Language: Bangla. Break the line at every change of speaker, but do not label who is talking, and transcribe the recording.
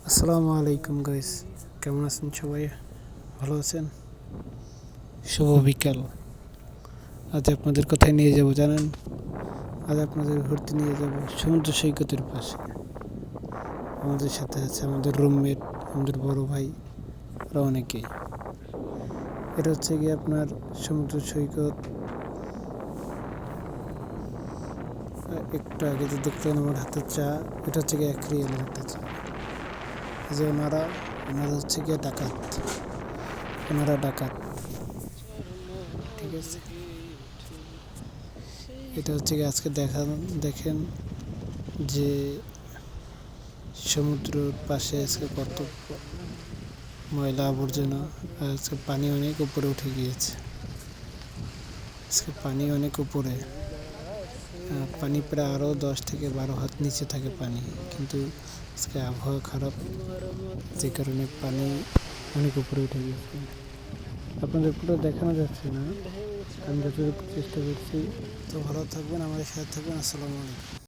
আসসালামু আলাইকুম গাইস, কেমন আছেন সবাই? ভালো আছেন? শুভ বিকাল। আজ আপনাদের কোথায় নিয়ে যাব জানেন? আজ আপনাদের ঘুরতে নিয়ে যাব সমুদ্র সৈকতের পাশে। আমাদের সাথে আছে আমাদের রুমমেট, আমাদের বড় ভাই, আরও অনেকেই। এটা হচ্ছে গিয়ে আপনার সমুদ্র সৈকত। একটু আগে যে দেখলেন আমার হাতে চা, এটা হচ্ছে গিয়ে 1 রিয়ালের একটা চা। যে ওনারা হচ্ছে গিয়ে ডাকাত, ঠিক আছে। এটা হচ্ছে গিয়ে আজকে দেখেন যে সমুদ্রের পাশে আজকে কত ময়লা আবর্জনা। আজকে পানি অনেক উপরে উঠে গিয়েছে, আজকে পানি অনেক উপরে। পানি প্রায় আরও 10 থেকে 12 হাত নিচে থাকে পানি, কিন্তু আজকে আবহাওয়া খারাপ, যে কারণে পানি অনেক উপরে উঠে গিয়েছে। আপনাদের পুরো দেখানো যাচ্ছে না, আমি যতটুকু চেষ্টা করছি। তো ভালো থাকবেন, আমাদের সাথে থাকবেন। আসসালামু আলাইকুম।